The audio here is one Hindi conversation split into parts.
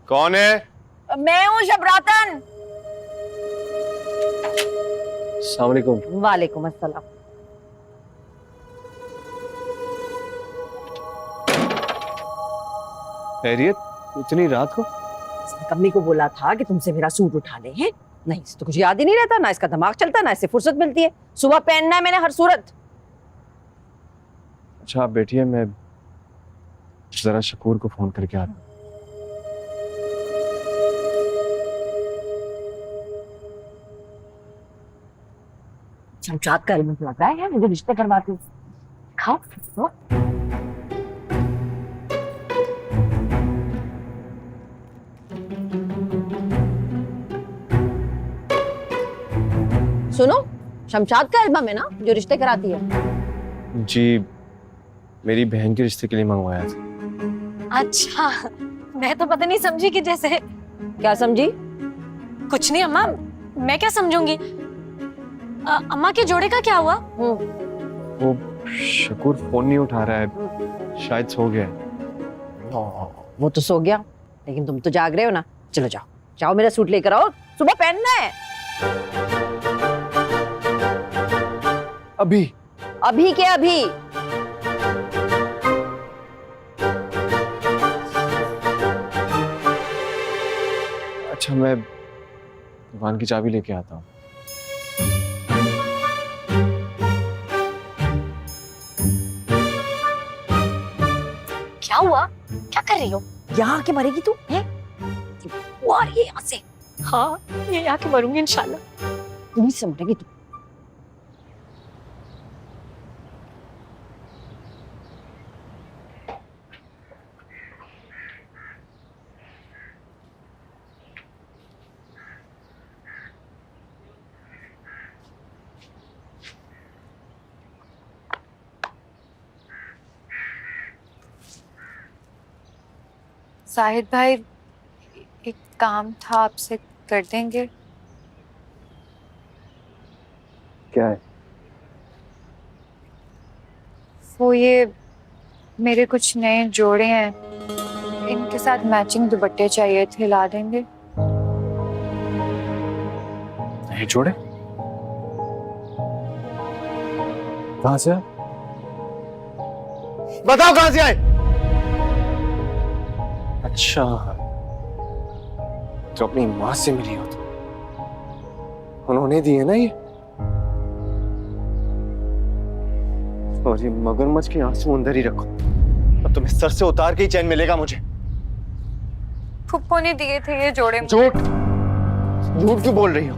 कौन है? मैं हूँ शबरातन। अस्सलाम वालेकुम। वालेकुम अस्सलाम। खैरियत इतनी रात को? इसने कम्मी को बोला था कि तुमसे मेरा सूट उठा ले हैं। नहीं, इसे तो कुछ याद ही नहीं रहता, ना इसका दिमाग चलता, ना इससे फुर्सत मिलती है। सुबह पहनना है मैंने हर सूरत। अच्छा आप बैठिए, मैं जरा शकूर को फोन करके आता हूँ। शमशाद का इल्म लग रहा है मुझे रिश्ते करवाते हो। खाओ लो। सुनो, शमशाद का एल्बम है ना जो रिश्ते कराती है? जी, मेरी बहन के रिश्ते के लिए मंगवाया था। अच्छा, मैं तो पता नहीं समझी कि जैसे। क्या समझी? कुछ नहीं अम्मा, मैं क्या समझूंगी। अम्मा के जोड़े का क्या हुआ? वो शकूर फोन नहीं उठा रहा है, शायद सो गया है। वो तो सो गया, लेकिन तुम तो जाग रहे हो ना। चलो जाओ जाओ, मेरा सूट लेकर आओ, सुबह पहनना है। अभी? अभी क्या अभी? अच्छा मैं दुकान की चाबी लेके आता हूँ। क्या हुआ? क्या कर रही हो? यहाँ आके मरेगी तू है? वो आ रही है यहाँ से। हाँ, ये आके मरूंगी इंशाल्लाह। तुम से मरेगी तू। साहिद भाई, एक काम था आपसे, कर देंगे? क्या है? वो ये मेरे कुछ नए जोड़े हैं, इनके साथ मैचिंग दुपट्टे चाहिए थे, ला देंगे? नए जोड़े? कहाँ से आए? बताओ कहाँ से आए? अच्छा, तो अपनी माँ से मिली हो तो उन्होंने दिए ना ये? और ये मगरमच्छ के आंसू अंदर ही रखो, अब तुम्हें सर से उतार के ही चैन मिलेगा मुझे। फुप्पो ने दिए थे ये जोड़े। झूठ झूठ क्यों बोल रही हो?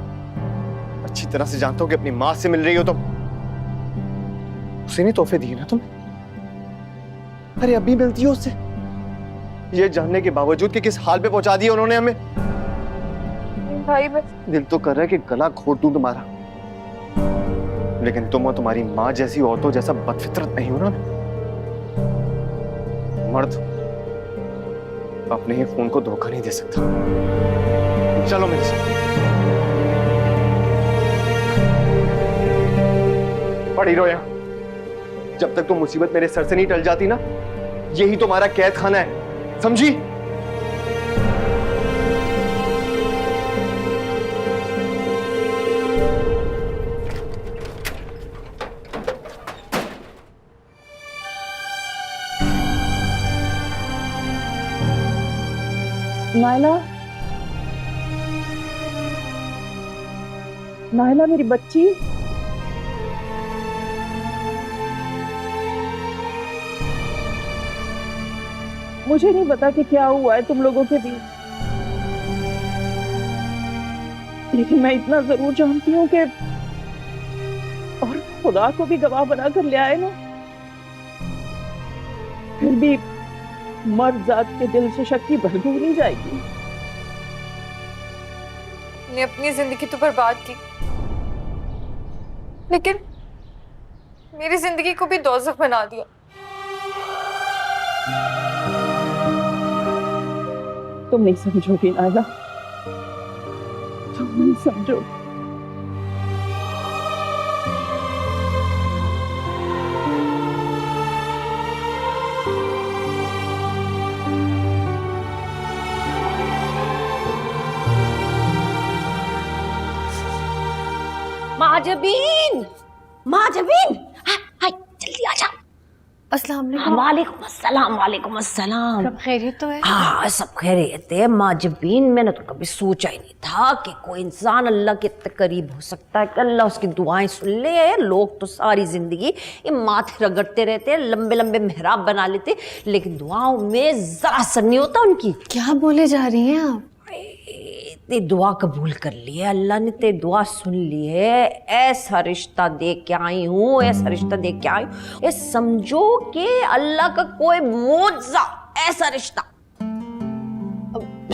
अच्छी तरह से जानता हूँ कि अपनी माँ से मिल रही हो तुम। उसे नहीं तोहफे दिए ना तुमने? अरे अभी मिलती हो उससे, ये जानने के बावजूद कि किस हाल पे पहुंचा दिया उन्होंने हमें। भाई दिल तो कर रहा है कि गला घोट दूं तुम्हारा, लेकिन तुम और तुम्हारी माँ जैसी औरतों जैसा बदफितरत नहीं हो ना। मर्द अपने ही खून को धोखा नहीं दे सकता। चलो मेरे साथ। पड़ी रहो यहां जब तक तुम मुसीबत मेरे सर से नहीं टल जाती ना। यही तुम्हारा कैद खाना है, समझी? नायला, नायला मेरी बच्ची। मुझे नहीं पता कि क्या हुआ है तुम लोगों के बीच, लेकिन मैं इतना जरूर जानती हूँ कि और खुदा को भी गवाह बनाकर ले आए ना, फिर भी मर्द जात के दिल से शक की बदबू नहीं जाएगी। ने अपनी जिंदगी तो बर्बाद की, लेकिन मेरी जिंदगी को भी दोज़ख बना दिया। तुम नहीं समझोगी नायला, तुम नहीं समझोगी। माजबीन, माजबीन, हाय जल्दी आ जा। अस्सलाम वालेकुम। वालेकुम अस्सलाम, वालेकुम अस्सलाम। सब खैरियत तो है? हाँ सब खैरियत है। माजबीन, मैंने तो कभी सोचा ही नहीं था कि कोई इंसान अल्लाह के इतने करीब हो सकता है कि अल्लाह उसकी दुआएं सुन ले। लोग तो सारी जिंदगी ये माथे रगड़ते रहते हैं, लंबे लंबे मेहराब बना लेते, लेकिन दुआओं में जरा असर नहीं होता उनकी। क्या बोले जा रही हैं आप? तेरी दुआ कबूल कर ली है अल्लाह ने, तेरी दुआ सुन ली है। ऐसा रिश्ता देख के आई हूँ, ऐसा रिश्ता देख के आई हूँ, ये समझो कि अल्लाह का कोई मौजज़ा, ऐसा रिश्ता।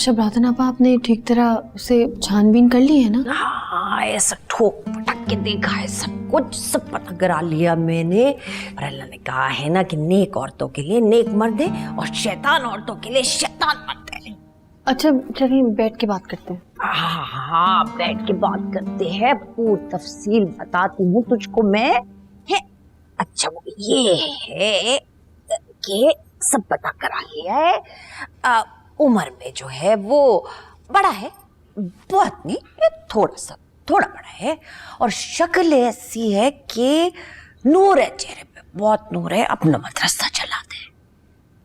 शबरातन आपा, आपने ठीक तरह उसे छानबीन कर ली है ना? हाँ ऐसा ठोक पटक के देखा है, सब कुछ सब पता करा लिया मैंने। और अल्लाह ने कहा है ना कि नेक औरतों के लिए नेक मर्द है और शैतान औरतों के लिए शैतान मर्द है। अच्छा चलिए बैठ के बात करते हैं। हाँ बैठ के बात करते हैं, पूरी तफसील बताती हूँ तुझको मैं। है अच्छा वो ये है कि सब पता करा लिया है। उम्र में जो है वो बड़ा है, बहुत नहीं, थोड़ा बड़ा है, और शक्ल ऐसी है कि नूर है चेहरे पे, बहुत नूर है। अपना मदरसा चलाते हैं,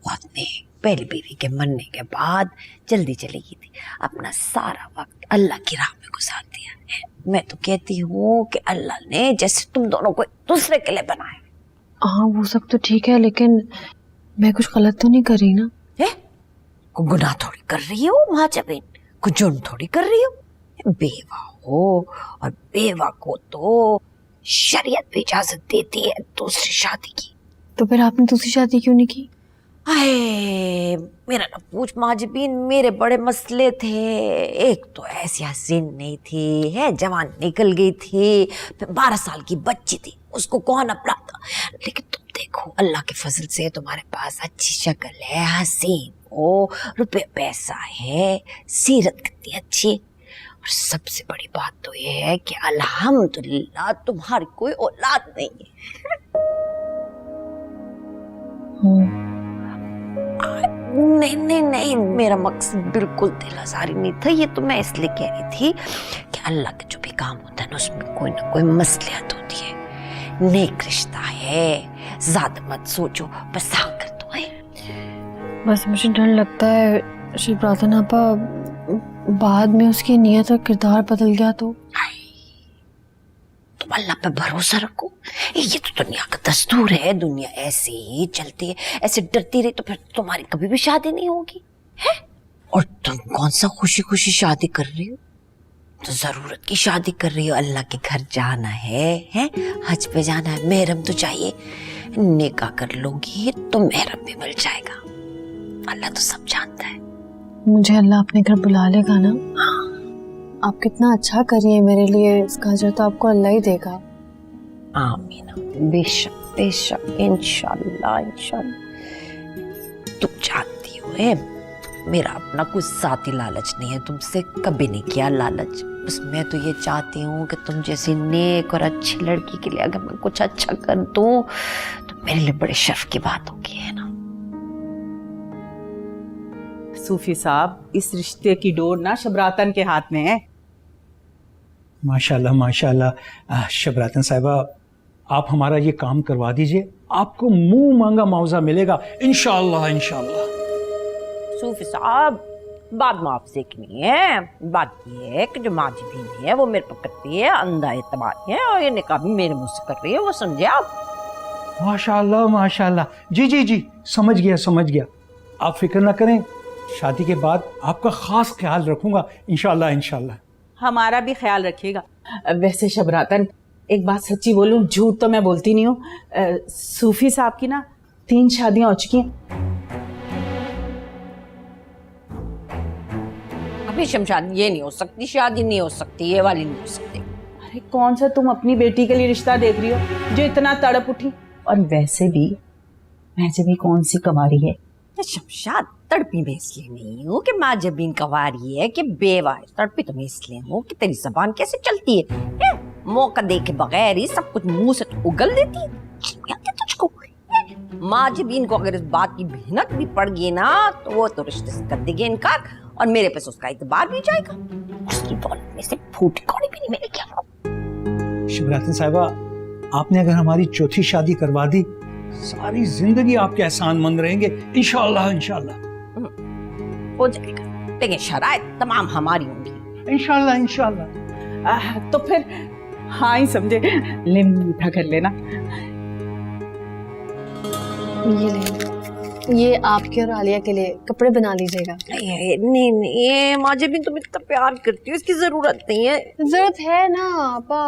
बहुत नेक। पहली बीवी के मरने के बाद जल्दी चली गई थी, अपना सारा वक्त अल्लाह की राह में गुजार दिया है। मैं तो कहती हूँ कि अल्लाह ने जैसे तुम दोनों को दूसरे के लिए बनाया। हाँ वो सब तो ठीक है, लेकिन मैं कुछ गलत तो नहीं कर रही ना? है को गुनाह थोड़ी कर रही हो माजबीन, को जुर्म थोड़ी कर रही हो। बेवा हो और बेवा को तो शरीयत भी इजाजत देती है दूसरी शादी की। तो फिर आपने दूसरी शादी क्यों नहीं की? हाय मेरा ना पूछ माजबीन, मेरे बड़े मसले थे। एक तो ऐसी हसीन नहीं थी, है जवान निकल गई थी, फिर 12 साल की बच्ची थी, उसको कौन अपनाता। लेकिन तुम देखो अल्लाह के फजल से तुम्हारे पास अच्छी शक्ल है, हसीन हो, रुपये पैसा है, सीरत कितनी अच्छी, और सबसे बड़ी बात तो ये है कि अल्हम्दुलिल्लाह तुम्हारी कोई औलाद नहीं है। नहीं मेरा मकसद बिल्कुल दिल आजारी नहीं था, ये तो मैं इसलिए कह रही थी कि अल्लाह का जो भी काम होता है ना उसमें कोई ना कोई मसलियत होती है। नेक रिश्ता है, ज्यादा मत सोचो, बस हाँ कर दो। बस मुझे डर लगता है शबरातन आपा, बाद में उसकी नीयत और किरदार बदल गया तो? तुम अल्लाह पे भरोसा रखो, ये तो दुनिया का दस्तूर है, दुनिया ऐसे ही चलती है। ऐसे डरती रही तो फिर तुम्हारी कभी भी शादी नहीं होगी है। और तुम कौन सा खुशी खुशी शादी कर रही हो, तो जरूरत की शादी कर रही हो। अल्लाह के घर जाना है, हज पे जाना है, महरम तो चाहिए। निकाह कर लोगी तो महरम भी मिल जाएगा, अल्लाह तो सब जानता है। मुझे अल्लाह अपने घर बुला लेगा ना? आप कितना अच्छा कर रही है मेरे लिए, इसका अजर तो आपको अल्लाह ही देगा। आमीन, बेशक बेशक, इंशाल्लाह इंशाल्लाह। तुम जानती हो मेरा अपना कुछ साथी लालच नहीं है, तुमसे कभी नहीं किया लालच। बस मैं तो ये चाहती हूँ कि तुम जैसी नेक और अच्छी लड़की के लिए अगर मैं कुछ अच्छा कर दूँ तो मेरे लिए बड़े शर्फ की बात होगी, है ना। सूफी साहब, इस रिश्ते की डोर ना शबरातन के हाथ में है। माशाल्लाह माशाल्लाह। शबरातन साहिबा, आप हमारा ये काम करवा दीजिए, आपको मुंह मांगा मुआवजा मिलेगा इंशाअल्लाह इंशाअल्लाह। सूफी साहब, बात मुआवजे की नहीं है, बात ये है कि जो माजबीन है वो मेरे पर करती है अंधा एतबार है, और ये निकाह भी मेरे मुंह से कर रही है, वो समझे आप। माशाल्लाह माशाल्लाह, जी जी जी, समझ गया। आप फिक्र ना करें, शादी के बाद आपका खास ख्याल रखूंगा इंशाअल्लाह इंशाअल्लाह। हमारा भी ख्याल रखिएगा। वैसे शबरातन, एक बात सच्ची बोलूं, झूठ तो मैं बोलती नहीं हूँ, सूफी साहब की ना 3 शादियां हो चुकी हैं। अभी शमशाद ये नहीं हो सकती, शादी नहीं हो सकती, ये वाली नहीं हो सकती। अरे कौन सा तुम अपनी बेटी के लिए रिश्ता देख रही हो जो इतना तड़प उठी? और वैसे भी महजबी कौन सी कवारी है? शमशाद, तड़पी मैं इसलिए नहीं हूँ कि माजबीन कवारी है कि बेवा है, तड़पी तो मैं इसलिए हूँ कि तेरी जबान कैसे चलती है? मौका देखे बगैर ही सब कुछ मुंह से तो उगल देती है तुझको। माजबीन को अगर इस बात की भनक भी पड़ गई ना तो वो तो रिश्ते से कर देगी इनकार, और मेरे पे उसका इतबार भी जाएगा। उसकी दौलत में से फूटी कौड़ी भी नहीं मिलेगी हमको। शबरातन साहिबा, आपने अगर हमारी चौथी शादी करवा दी, सारी जिंदगी आपके एहसानमंद रहेंगे इंशाअल्लाह इंशाअल्लाह। हो जाएगा, लेकिन शराइत तमाम हमारी होंगी। इंशाअल्लाह इंशाअल्लाह। तो फिर हाँ ही समझे, ले मीठा कर लेना। ये ले, ये आपके और आलिया के लिए कपड़े बना लीजिएगा। नहीं नहीं, मुझे भी तुम इतना प्यार करती हो, इसकी जरूरत नहीं है। जरूरत है ना आपा,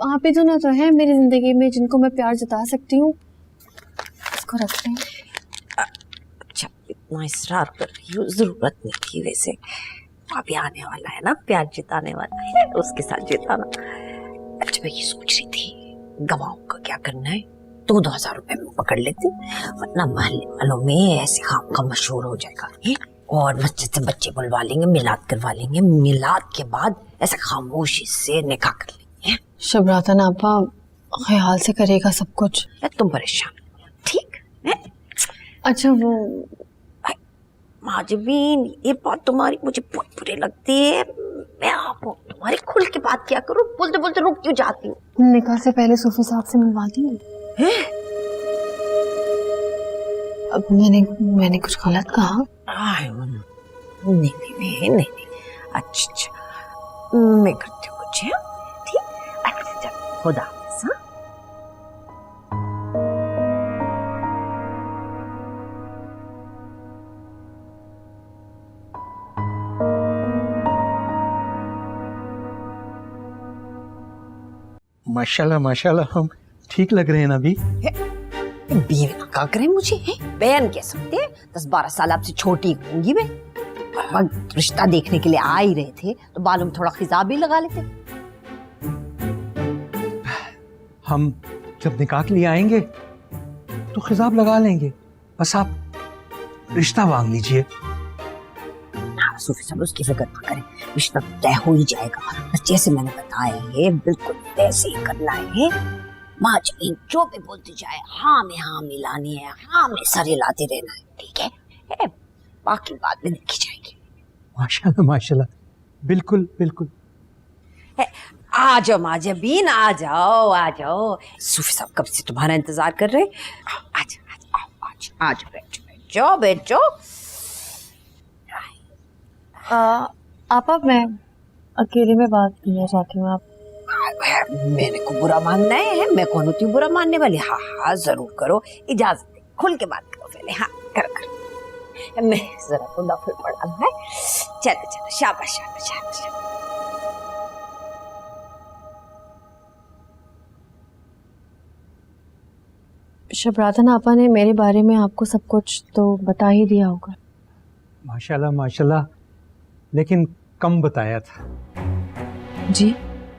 आप ही दोनों तो हैं मेरी जिंदगी में जिनको मैं प्यार जता सकती हूँ। इसको रख लें। अच्छा, इतना इसरार कर रही हो, जरूरत नहीं थी वैसे। अभी आने वाला है ना, प्यार जिताने वाला है, उसके साथ जिताना। अच्छा, मैं ये सोच रही थी गवाहों का क्या करना है, तो 2000 रुपए में पकड़ लेती, वरना महल्ले वालों में ऐसे खाम का मशहूर हो जाएगा है? और मस्जिद से बच्चे बुलवा लेंगे, मिलाद करवा लेंगे, मिलाद के बाद ऐसे खामोशी से निकाह कर लेंगे। शबरातन आपा ख्याल से करेगा सब कुछ। तुम परेशान ठीक है? अच्छा वो माजबीन, ये बात तुम्हारी मुझे बहुत बुरी लगती है। मैं आप तुम्हारी खुल के बात क्या करूं, बोलते बोलते रुक क्यों जाती हूँ? निकाह से पहले सूफी साहब से मिलवा देंगे। अब मैंने कुछ गलत कहा? नहीं। अच्छा, मैं करती हूँ कुछ है? ठीक, अच्छा चल, खुदा हाफिज़। हाँ? माशाल्लाह माशाल्लाह, हम ठीक लग रहे हैं ना अभी? बीवी ना क्या करे मुझे है? बहन कह सकते हैं, 10-12 साल आपसे छोटी होंगी मैं। वक्त रिश्ता देखने के लिए आ ही रहे थे तो बालों में थोड़ा खिजाब भी लगा लेते। हम जब निकाह के लिए आएंगे तो खिजाब लगा लेंगे, बस आप रिश्ता मांग लीजिए। हाँ सूफी साहब, उसकी फिक्र ना करें, रिश्ता तय हो ही जाएगा। बस जैसे मैंने बताया है बिल्कुल वैसे ही करना है। माँ जमीन जो भी बोलती जाए हाँ में हाँ मिलानी है, हाँ में सर हिलाते रहना है, ठीक है? बाकी बाद में देखी जाएगी। माशाल्लाह माशाल्लाह, बिल्कुल बिल्कुल। आ जाओ माँ जबीन, आ जाओ। सूफी साहब कब से तुम्हारा इंतजार कर रहे। आ जाओ, बैठो। आपा मैं अकेले में बात करना चाहती हूँ। आप मैंने को बुरा मानना है? मैं कौन होती हूँ बुरा मानने वाली? हाँ जरूर करो, इजाजत दे, खुल के बात करो पहले। हाँ कर मैं जरा तो नफल पड़ा है। चलो शाबाश। शबरातन आपा ने मेरे बारे में आपको सब कुछ तो बता ही दिया होगा। माशाल्लाह माशाल्लाह, लेकिन कम बताया था। जी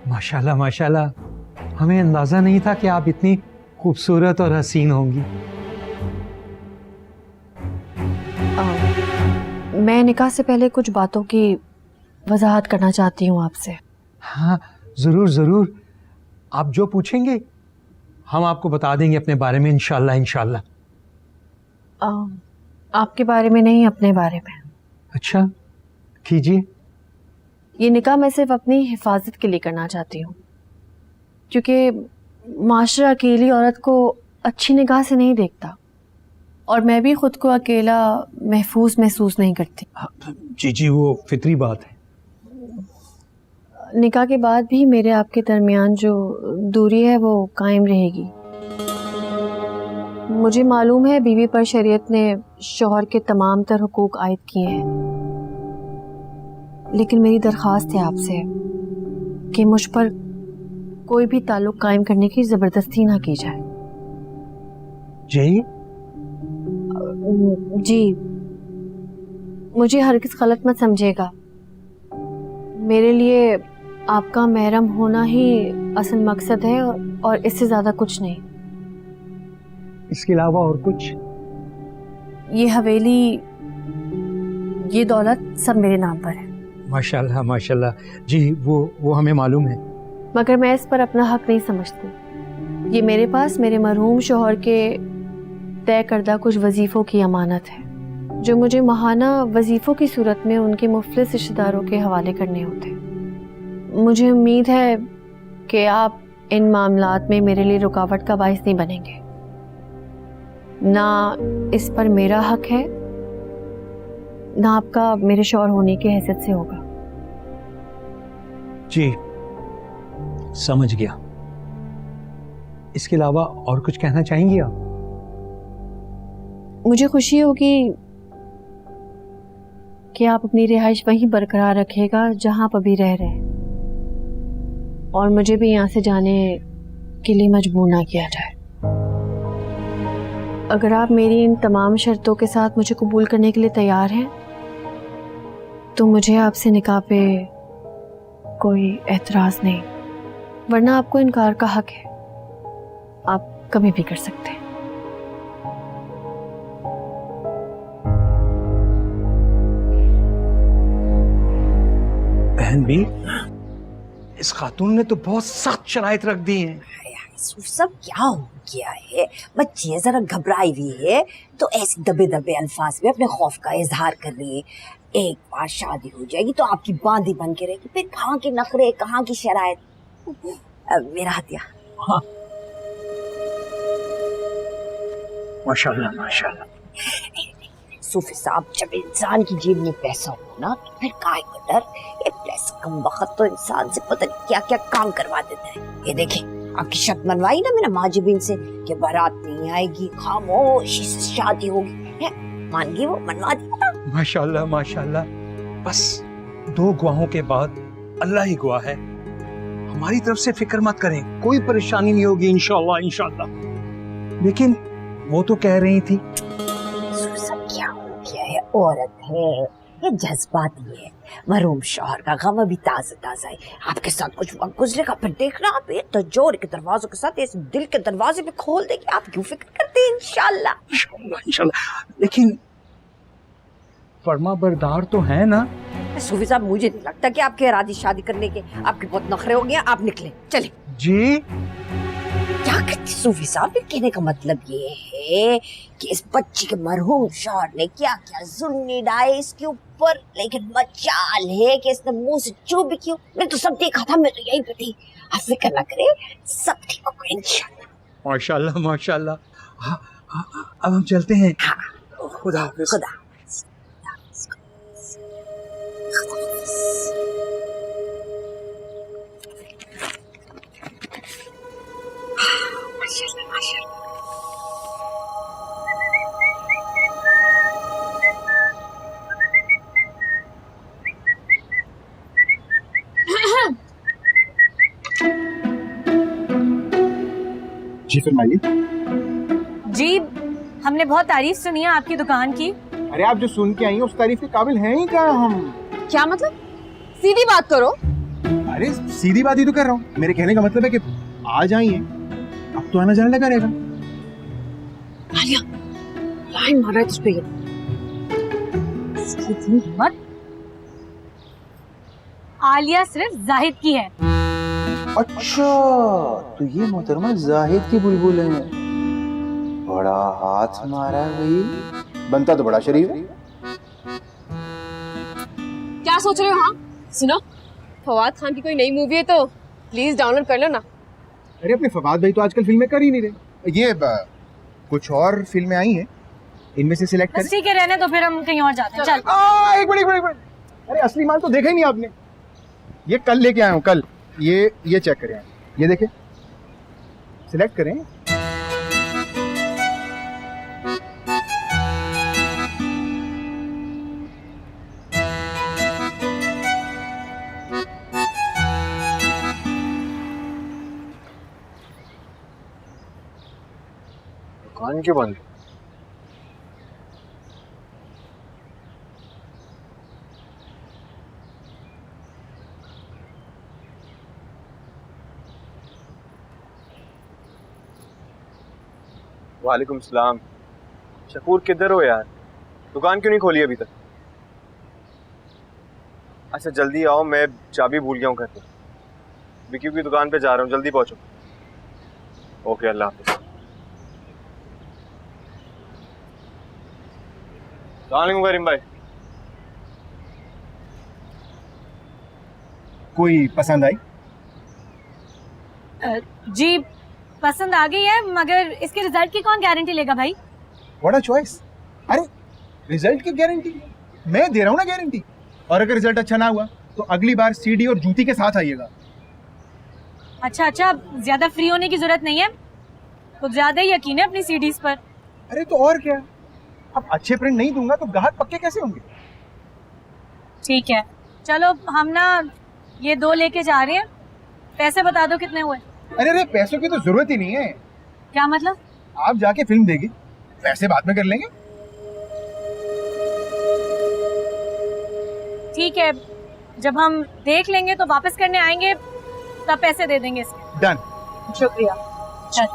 माशाल्लाह माशाल्लाह, हमें अंदाजा नहीं था कि आप इतनी खूबसूरत और हसीन होंगी। मैं निकाह से पहले कुछ बातों की वजाहत करना चाहती हूँ आपसे। हाँ जरूर, आप जो पूछेंगे हम आपको बता देंगे अपने बारे में इंशाल्लाह। आपके बारे में नहीं, अपने बारे में। अच्छा कीजिए। ये निकाह मैं सिर्फ अपनी हिफाजत के लिए करना चाहती हूँ, क्योंकि माशरा अकेली औरत को अच्छी निगाह से नहीं देखता और मैं भी खुद को अकेला महफूज महसूस नहीं करती। जी वो फितरी बात है। निकाह के बाद भी मेरे आपके दरमियान जो दूरी है वो कायम रहेगी। मुझे मालूम है बीवी पर शरीयत ने शौहर के तमाम तर हुकूक आयद किए हैं, लेकिन मेरी दरख्वास्त है आपसे कि मुझ पर कोई भी ताल्लुक कायम करने की ज़बरदस्ती ना की जाए। जी मुझे हरगिज़ गलत मत समझिएगा, मेरे लिए आपका महरम होना ही असल मकसद है और इससे ज़्यादा कुछ नहीं। इसके अलावा और कुछ? ये हवेली, ये दौलत सब मेरे नाम पर है। माशाल्लाह माशाल्लाह, जी वो हमें मालूम है, मगर मैं इस पर अपना हक नहीं समझती। ये मेरे पास मेरे मरहूम शौहर के तय करदा कुछ वजीफ़ों की अमानत है, जो मुझे माहाना वजीफ़ों की सूरत में उनके मुफलिस रिश्तेदारों के हवाले करने होते। मुझे उम्मीद है कि आप इन मामलात में मेरे लिए रुकावट का बाइस नहीं बनेंगे। ना इस पर मेरा हक है, ना आपका मेरे शौहर होने की हैसियत से होगा। जी समझ गया। इसके अलावा और कुछ कहना चाहेंगी आप? मुझे खुशी होगी कि आप अपनी रिहाइश वहीं बरकरार रखिएगा जहां आप अभी रह रहे हैं, और मुझे भी यहां से जाने के लिए मजबूर ना किया जाए। अगर आप मेरी इन तमाम शर्तों के साथ मुझे कबूल करने के लिए तैयार हैं तो मुझे आपसे निकाह पे कोई एतराज नहीं, वरना आपको इनकार का हक है, आप कभी भी कर सकते हैं। बहन भी, इस खातून ने तो बहुत सख्त शराइत रख दी हैं। सब क्या हो गया है? बच्ची है, जरा घबराई हुई है तो ऐसे दबे दबे अल्फाज में अपने खौफ का इजहार कर रही है। एक बार शादी हो जाएगी तो आपकी बांधी बन के रहेगी, फिर कहाँ के नखरे, कहाँ की शराइत। मेरा हथिया। हाँ। माशाल्लाह माशाल्लाह। सूफी साहब, जब इंसान की जेब में पैसा हो ना तो फिर काहे का डर? ये पैसा कम वक्त तो इंसान से पता नहीं क्या क्या काम करवा देता है। ये देखें, आपकी शर्त मनवाई ना मैंने माजिबीन से कि बारात नहीं आएगी, खामोशी से शादी होगी, मान गई वो, मनवा दिया। माशाल्लाह माशाल्लाह। बस 2 गवाहों के बाद अल्लाह ही गवाह है, हमारी तरफ से फिक्र मत करें, कोई परेशानी नहीं होगी इंशाल्लाह इंशाल्लाह। लेकिन वो तो कह रही थी सब क्या हो गया है? औरत है, ये जज्बाती है। मरूम शौहर का गम अभी ताजा ताजा है। आपके साथ कुछ वक्त गुजरेगा, फिर देखना आप ये तजोर के दरवाजों के साथ इस दिल के दरवाजे पे खोल देगी। आप क्यों फिक्र करते हैं? इंशाल्लाह इंशाल्लाह इंशाल्लाह। लेकिन फरमा बरदार तो है ना? सूफी साहब, मुझे नहीं लगता कि आपके इरादी शादी करने के। आपके बहुत नखरे हो गए, आप निकले, चले। जी क्या कहते सूफी साहब? कहने का मतलब ये है कि इस बच्ची के मरहूम शौहर ने क्या क्या जुल्म निभाए इसके ऊपर, लेकिन मचाल है कि इसने मुंह से चुप भी क्यों। मैं तो सब देखा था, मैं तो यही पे थी। आप फिक्र ना करे, सब ठीक होगा इंशाल्लाह। माशाल्लाह माशाल्लाह। हाँ, हाँ, अब हम चलते हैं। हाँ, खुदा हाफिज। खुदा। माशाल्लाह माशाल्लाह। जी फरमाइए। जी, हमने बहुत तारीफ सुनी है आपकी दुकान की। अरे आप जो सुन के आई हैं उस तारीफ के काबिल हैं ही क्या हम? क्या मतलब? सीधी बात करो। अरे सीधी बात ही तो कर रहा हूँ। मेरे कहने का मतलब है कि आ जाइए, अब तो आना जाना लगा रहेगा। आलिया, लाइन मार रहा है तुझ पे ये। इतनी हिम्मत? आलिया सिर्फ जाहिद की है। अच्छा, तो ये मोहतरमा जाहिद की बुलबुल है। बड़ा हाथ मारा भाई, बनता तो बड़ा शरीफ है। क्या सोच रहे हो? हाँ सुनो, फवाद खान की कोई नई मूवी है तो प्लीज डाउनलोड कर लो ना। अरे अपने फवाद भाई तो आजकल फिल्में कर ही नहीं रहे। ये कुछ और फिल्में आई हैं, इनमें से सिलेक्ट करें। ठीक है, रहने तो फिर हम कहीं और जाते हैं। चल। एक मिनट। अरे असली माल तो देखा ही नहीं आपने। ये कल लेके आया हूँ, कल। ये चेक करें, ये देखें, सिलेक्ट करें। दुकान क्यों बंद? वालेकुम सलाम। शकूर किधर हो यार? दुकान क्यों नहीं खोली अभी तक? अच्छा जल्दी आओ, मैं चाबी भूल गया हूँ घर पे। विक्की की दुकान पे जा रहा हूँ, जल्दी पहुँचो। ओके, अल्लाह हाफिज़। सलाम करीम भाई। कोई पसंद आई? जी पसंद आ गई है, मगर इसके रिजल्ट की कौन गारंटी लेगा भाई? What a choice. अरे रिजल्ट की गारंटी मैं दे रहा हूँ ना गारंटी। और अगर रिजल्ट अच्छा ना हुआ तो अगली बार सीडी और जूती के साथ आइएगा। अच्छा, ज्यादा फ्री होने की जरूरत नहीं है, कुछ ज्यादा ही यकीन है अपनी सीडीज पर। अरे तो और क्या, अब अच्छे प्रिंट नहीं दूंगा तो ग्राहक पक्के कैसे होंगे। ठीक है, चलो हम ना ये 2 लेके जा रहे हैं, पैसे बता दो कितने हुए। अरे पैसों की तो जरूरत ही नहीं है। क्या मतलब? आप जाके फिल्म देगी, पैसे बाद में कर लेंगे। ठीक है, जब हम देख लेंगे तो वापस करने आएंगे, तब पैसे दे देंगे इसके। डन। शुक्रिया। चल।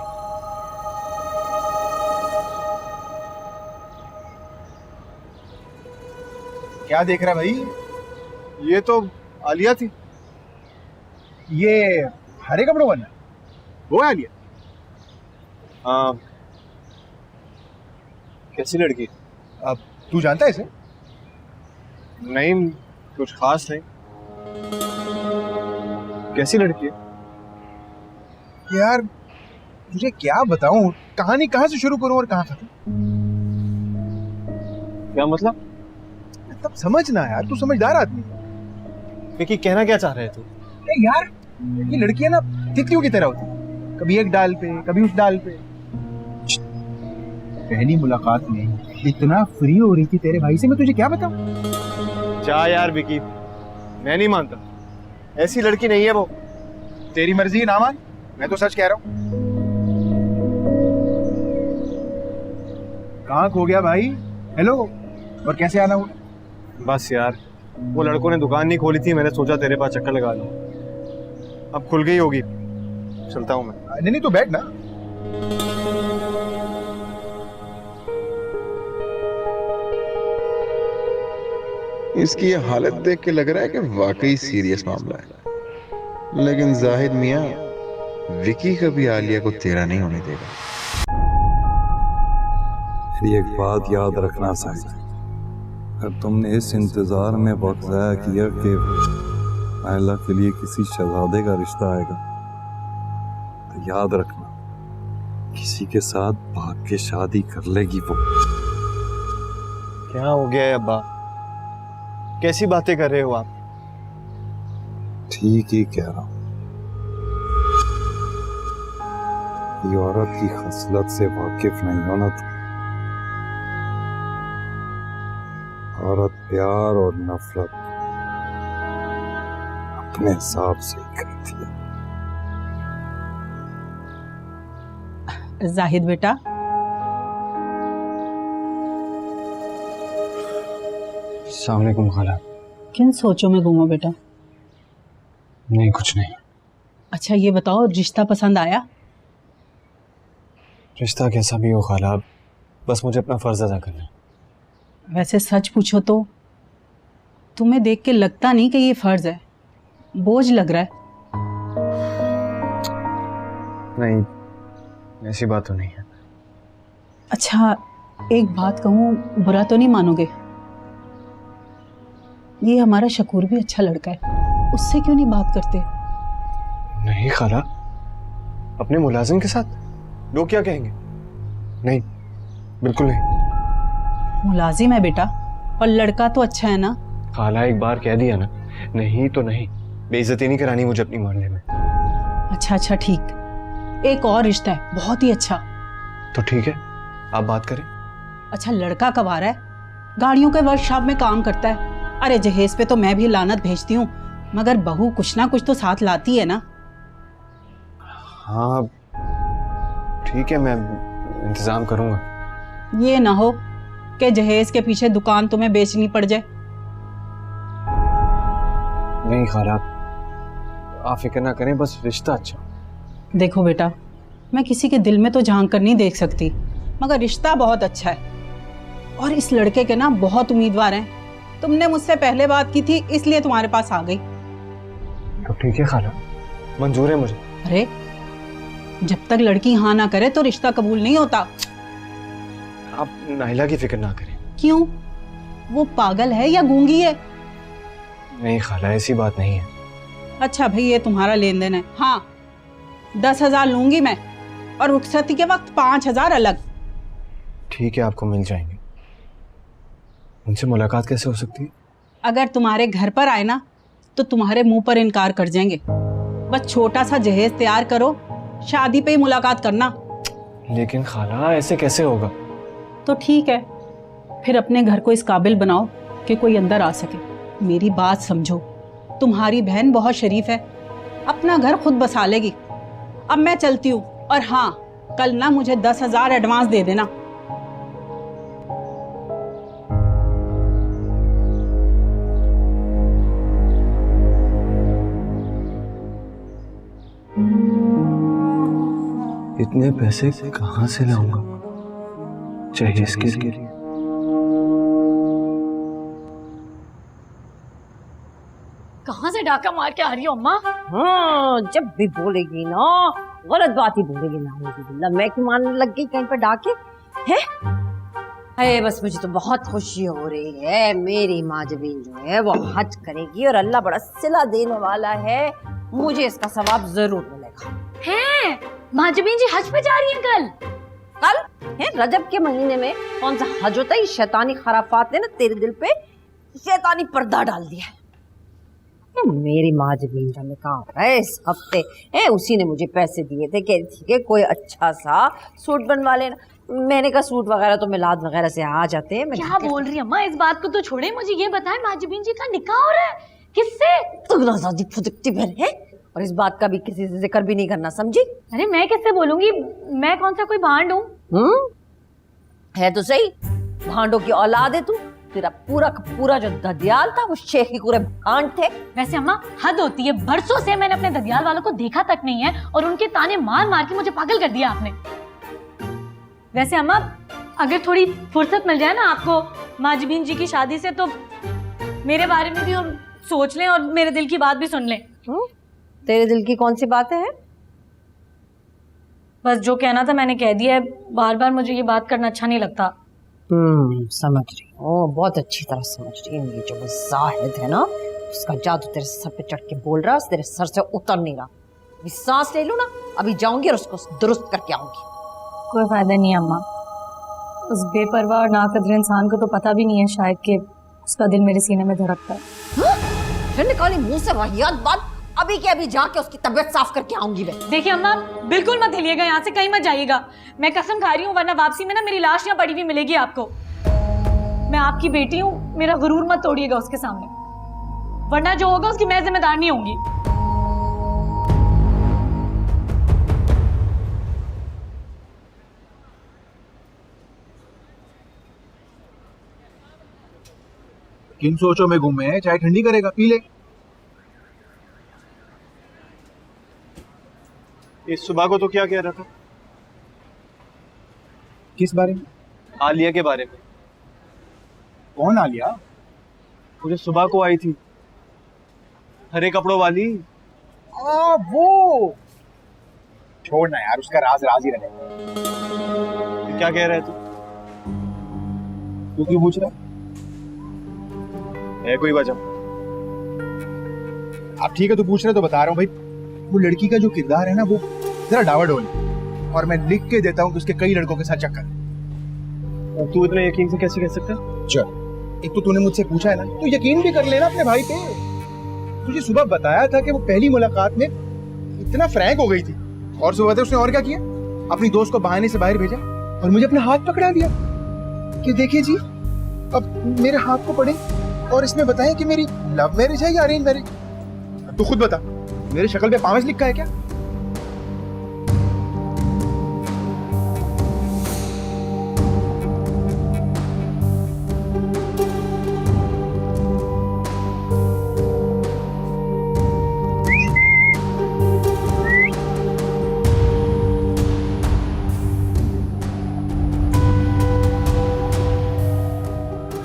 क्या देख रहा भाई? ये तो आलिया थी। ये हरे कपड़ों वाला वो है आलिया। कैसी लड़की? अब तू जानता है इसे? नहीं, कुछ खास नहीं। कैसी लड़की है? यार मुझे क्या बताऊं, कहानी कहाँ से शुरू करूं और कहाँ खत्म। क्या मतलब? तब समझना यार, तू समझदार आदमी। विकी कहना क्या चाह रहे तू? अरे यार ये लड़कियां ना तितलियों की तरह होती, कभी एक डाल पे कभी उस डाल पे। पहली मुलाकात में इतना फ्री हो रही थी तेरे भाई से, मैं तुझे क्या बताऊं। जा यार विकी, मैं नहीं मानता, ऐसी लड़की नहीं है वो। तेरी मर्जी ना मान, मैं तो सच कह रहा हूं। कहाँ खो गया भाई? हेलो, और कैसे आना हुआ? बस यार, वो लड़कों ने दुकान नहीं खोली थी, मैंने सोचा तेरे पास चक्कर लगा लूं। अब खुल गई होगी, चलता हूं मैं। नहीं तो बैठ ना। इसकी ये हालत देख के लग रहा है कि वाकई सीरियस मामला है, लेकिन जाहिद मियां विकी कभी आलिया को तेरा नहीं होने देगा। मेरी एक बात याद रखना साहिब, अगर तुमने इस इंतजार में वक्त ज़ाया किया कि नायला के लिए किसी शहजादे का रिश्ता आएगा, तो याद रखना किसी के साथ भाग के शादी कर लेगी वो। क्या हो गया है अब्बा? कैसी बातें कर रहे हो आप? ठीक ही कह रहा हूं, ये औरत की खसलत से वाकिफ नहीं होना तो। औरत प्यार और नफरत अपने हिसाब से ही करती है। जाहिद बेटा, अस्सलाम वालेकुम खाला। किन सोचों में घूमो बेटा? नहीं, कुछ नहीं। अच्छा ये बताओ, रिश्ता पसंद आया? रिश्ता कैसा भी हो खाला, बस मुझे अपना फर्ज अदा करना है। वैसे सच पूछो तो तुम्हें देख के लगता नहीं कि ये फर्ज है, बोझ लग रहा है। नहीं, ऐसी बात तो नहीं है। अच्छा एक बात कहूँ, बुरा तो नहीं मानोगे? ये हमारा शकूर भी अच्छा लड़का है, उससे क्यों नहीं बात करते? नहीं खाला, अपने मुलाजिम के साथ? लोग क्या कहेंगे? नहीं, बिल्कुल नहीं। मुलाजिम है बेटा, पर लड़का तो अच्छा है ना। खाला एक बार कह दिया ना, नहीं तो नहीं। बेइज्जती नहीं करानी मुझे अपनी मोहल्ले में। अच्छा ठीक, एक और रिश्ता है बहुत ही अच्छा। तो ठीक है, आप बात करें। अच्छा लड़का कवारा है, गाड़ियों के वर्कशॉप में काम करता है। अरे जहेज पे तो मैं भी लानत भेजती हूँ, मगर बहू कुछ ना कुछ तो साथ लाती है ना। हाँ ठीक है, मैं इंतजाम करूंगा। ये ना हो कि जहेज के पीछे दुकान तुम्हें बेचनी पड़ जाए। नहीं खाला, आप फिक्र ना करें, बस रिश्ता अच्छा। देखो बेटा, मैं किसी के दिल में तो झांक कर नहीं देख सकती, मगर रिश्ता बहुत अच्छा है और इस लड़के के ना बहुत उम्मीदवार हैं। तुमने मुझसे पहले बात की थी इसलिए तुम्हारे पास आ गई। तो ठीक है खाला, मंजूर है मुझे। अरे जब तक लड़की हाँ ना करे तो रिश्ता कबूल नहीं होता। आप नाइला की फिक्र ना करें। क्यों, वो पागल है या गूंगी है? नहीं खाला, ऐसी बात नहीं है। अच्छा भाई, ये तुम्हारा लेन देन है। हाँ 10,000 लूंगी मैं, और रुखसती के वक्त 5,000 अलग। ठीक है, आपको मिल जाएंगे। उनसे मुलाकात कैसे हो सकती है? अगर तुम्हारे घर पर आए ना तो तुम्हारे मुंह पर इनकार कर जाएंगे। बस छोटा सा जहेज तैयार करो, शादी पे ही मुलाकात करना। लेकिन खाला, ऐसे कैसे होगा? तो ठीक है, फिर अपने घर को इस काबिल बनाओ कि कोई अंदर आ सके। मेरी बात समझो, तुम्हारी बहन बहुत शरीफ है, अपना घर खुद बसा लेगी। अब मैं चलती हूँ, और हाँ, कल ना मुझे 10,000 एडवांस दे देना। इतने पैसे कहाँ से लाऊंगा जहेज के लिए? कहाँ से डाका मार के आ रही हो अम्मा? हाँ, जब भी बोलेगी ना गलत बात ही बोलेगी ना। मैं क्यों मानने लग गई कहीं पर डाके है? अरे बस मुझे तो बहुत खुशी हो रही है। मेरी माजबीन जो है वो हज करेगी और अल्लाह बड़ा सिला देने वाला है। मुझे इसका सवाब जरूर मिलेगा। हैं? माजबीन जी हज पे जा रही हैं कल? कल है रजब के महीने में कौन सा हज होता है? शैतानी खराफात ने ना तेरे दिल पे शैतानी पर्दा डाल दिया है। मेरी माजबीन का निकाह हो रहा है इस हफ्ते है। उसी ने मुझे पैसे दिए थे, कह रही थी कि कोई अच्छा सा सूट बनवा लेना। मैंने कहा सूट वगैरह तो मिलाद वगैरह से आ जाते हैं। क्या बोल रही है अम्मा? इस बात को तो छोड़े, मुझे ये बताएं माजबीन जी का निकाह हो रहा है किससे? तुगनाज़ादी फुदकती भर है, और इस बात का भी किसी से जिक्र भी नहीं करना, समझी? अरे मैं किससे बोलूंगी? मैं कौन सा कोई भांड हूँ? है तो सही, भांडों की औलाद है तू। तेरा पूरा का पूरा जो ददियाल था वो शेख के पूरे भांड थे। वैसे अम्मा हद होती है, बरसों से मैंने अपने ददियाल वालों को देखा तक नहीं है और उनके ताने मार मार के मुझे पागल कर दिया आपने। वैसे अम्मा अगर थोड़ी फुर्सत मिल जाए ना आपको माजबीन जी की शादी से, तो मेरे बारे में भी हम सोच लें और मेरे दिल की बात भी सुन लें। तेरे दिल की कौन सी बातें हैं? बस जो कहना था मैंने कह दिया है। बार बार मुझे ये बात करना अच्छा नहीं लगता। समझ रही हूँ, बहुत अच्छी तरह समझ रही हूँ। ये जो वो जाहिद है ना, उसका जादू तेरे सर पे चढ़ के बोल रहा है, तेरे सर से उतर नहीं रहा। अभी सांस ले लूँ ना, अभी जाऊंगी और उसको दुरुस्त करके आऊंगी। कोई फायदा नहीं है अम्मा। उस बेपरवाह और नाकदर इंसान को तो पता भी नहीं है शायद कि उसका दिल मेरे सीने में धड़कता है। फिर निकाली मुंह से वाहियात बात। अभी के अभी जाके उसकी तबीयत साफ करके आऊंगी मैं। देखिए अम्मा, बिल्कुल मत हिलिएगा यहाँ से, कहीं मत जाइएगा। मैं कसम खा रही हूँ, वरना वापसी में ना मेरी लाश यहाँ पड़ी हुई मिलेगी आपको। मैं आपकी बेटी हूँ, मेरा गुरूर मत तोड़िएगा उसके सामने, वरना जो होगा उसकी मैं जिम्मेदार नहीं होंगी। किन सोचों में घूमे हैं? चाय ठंडी करेगा, पी ले। इस सुबह को तो क्या कह रहा था? किस बारे में? आलिया के बारे में। कौन आलिया? वो जो सुबह को आई थी, हरे कपड़ों वाली। वो छोड़ना यार, उसका राज राज ही रहे। क्या कह रहे तू? तू क्यों पूछ रहा है? कोई वजह? अब ठीक है, तू पूछ रहे तो बता रहा हूँ भाई। वो लड़की का जो किरदार है ना, वो जरा डावाडोल है, और मैं लिख के देता हूँ कि उसके कई लड़कों के साथ चक्कर। और तू इतने यकीन से कैसे कह सकता? चल, एक तो तूने मुझसे पूछा है ना, तो यकीन भी कर लेना अपने भाई पे। तुझे सुबह बताया था कि वो पहली मुलाकात में इतना फ्रैंक हो गई थी, और सुबह उसने और क्या किया? अपनी दोस्त को बहाने से बाहर भेजा और मुझे अपना हाथ पकड़ा दिया कि देखिए जी, अब मेरे हाथ को पड़े और इसमें बताएं कि मेरी लव मैरिज है या अरेंज मैरिज। तू खुद बता, मेरी शक्ल पे पावस लिखा है क्या?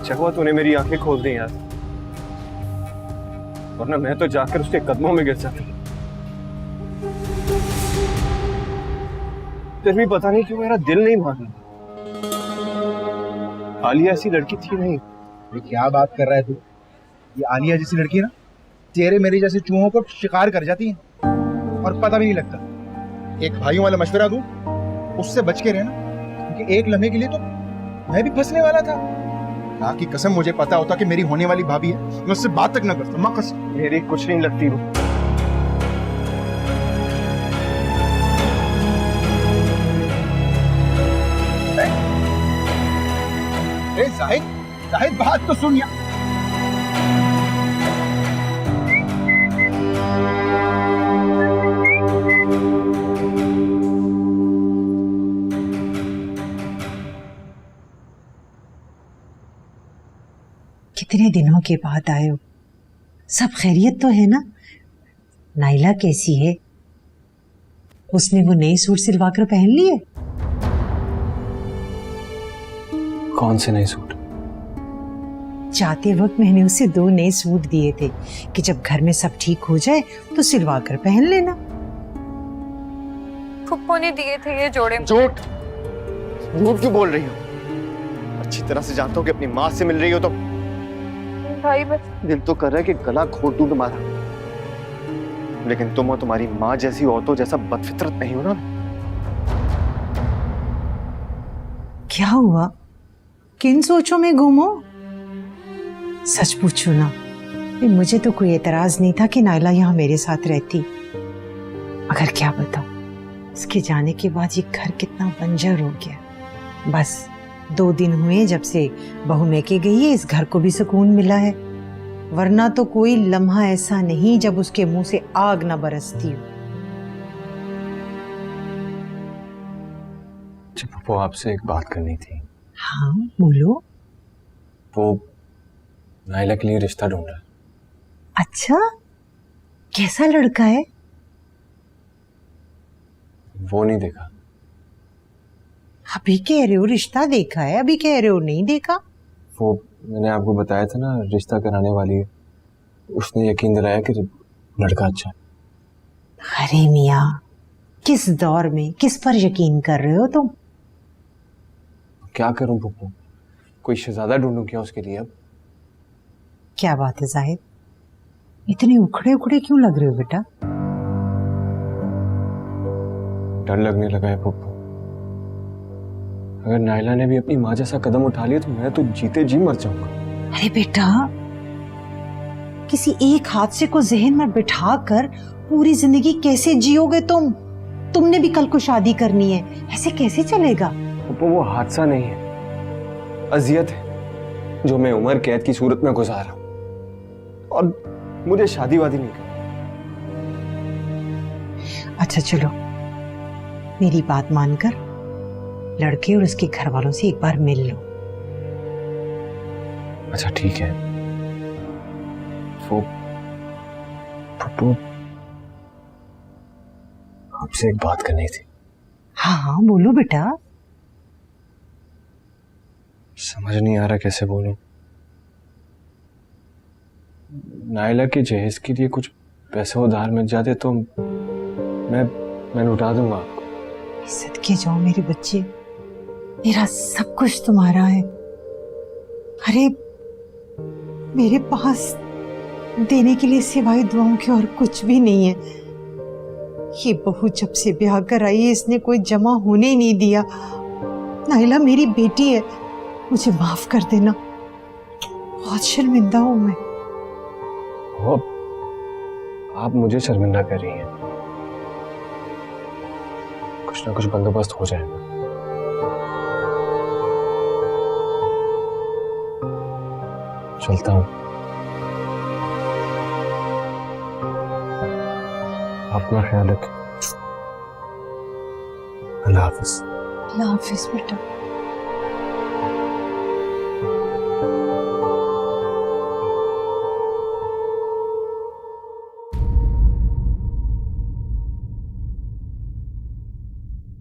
चकवा, तूने मेरी आंखें खोल दी यार, वरना मैं तो जाकर उसके कदमों में गिर जाता। फिर भी पता नहीं क्यों मेरा दिल नहीं मान रहा। आलिया ऐसी लड़की थी नहीं। ये क्या बात कर रहा है तू? ये आलिया जैसी लड़की ना तेरे मेरे जैसे चूहों को शिकार कर जाती है और पता भी नहीं लगता। एक भाइयों वाला मशवरा दूं, उससे बच के रहना, क्योंकि एक लम्हे के लिए तो मैं भी फंसने वाला था। माँ की कसम, मुझे पता होता कि मेरी होने वाली भाभी है, मैं उससे बात तक न करता। माँ कसम। मेरी कुछ नहीं लगती वो। जाहिद, जाहिद बात तो सुन यार। कितने दिनों के बाद आए हो, सब खैरियत तो है ना? नाइला कैसी है? उसने वो नए सूट सिलवा कर पहन लिए? कौन से नए सूट? जाते वक्त मैंने उसे 2 नए सूट दिए थे कि जब घर में सब ठीक हो जाए तो सिलवा कर पहन लेना। फुप्पो ने दिए थे ये जोड़े। झूठ, झूठ क्यों बोल रही हो? अच्छी तरह से जानता हूँ कि अपनी माँ से मिल रही हो तो भाई बस दिल तो कर रहा है कि गला घोट दूं तुम्हारा, लेकिन तुम और तुम्हारी माँ जैसी औरतों जैसा बदफितरत नहीं हो ना। क्या हुआ? किन सोचों में घूमो? सच पूछो ना, मुझे तो कोई एतराज नहीं था कि नाइला यहाँ मेरे साथ रहती, मगर क्या बताऊं, उसके जाने के बाद ये घर कितना बंजर हो गया। बस 2 दिन हुए जब से बहू मैके गई है, इस घर को भी सुकून मिला है, वरना तो कोई लम्हा ऐसा नहीं जब उसके मुंह से आग ना बरसती हो। वो आपसे एक बात करनी थी। हाँ बोलो। वो नाइला के लिए रिश्ता ढूंढ रहा है। अच्छा, कैसा लड़का है? वो नहीं देखा। अभी कह रहे हो रिश्ता देखा है, अभी कह रहे हो नहीं देखा। वो मैंने आपको बताया था ना, रिश्ता कराने वाली है, उसने यकीन दिलाया कि लड़का अच्छा है। अरे मियाँ, किस दौर में किस पर यकीन कर रहे हो तुम? क्या करूं पप्पू, कोई शहजादा ढूंढूं क्या उसके लिए? अब क्या बात है जाहिद, इतने उखड़े उखड़े क्यों लग रहे हो बेटा? डर लगने लगा है पप्पू। अगर नाइला ने भी अपनी माँ जैसा कदम उठा लिया तो मैं तो जीते जी मर जाऊंगा। अरे बेटा, किसी एक हादसे को जहन में बिठा कर पूरी जिंदगी कैसे जियोगे तुम? तुमने भी कल को शादी करनी है, ऐसे कैसे चलेगा? पप्पू वो हादसा नहीं है, अजियत है जो मैं उम्र कैद की सूरत में गुजार रहा हूं, और मुझे शादी वादी नहीं करनी। अच्छा चलो, मेरी बात मानकर लड़के और उसके घर वालों से एक बार मिल लो। अच्छा ठीक है। वो पप्पू, आपसे एक बात करनी थी। हाँ हाँ बोलो बेटा। समझ नहीं आ रहा कैसे बोलूं। नाइला के जहेज के लिए कुछ पैसे उधार मिल जाते तो मैं लौटा दूंगा आपको। सदके जाओ मेरे बच्चे, मेरा सब कुछ तुम्हारा है। अरे मेरे पास देने के लिए सिवाय दुआओं के और कुछ भी नहीं है। ये बहू जब से ब्याह कर आई है, इसने कोई जमा होने ही नहीं दिया। नाइला मेरी बेटी है, मुझे माफ कर देना, बहुत शर्मिंदा हूं मैं। आप मुझे शर्मिंदा कर रही हैं। कुछ ना कुछ बंदोबस्त हो जाएगा। चलता हूं। अपना ख्याल रखें। अल्लाह हाफिज। अल्लाह हाफिज बेटा।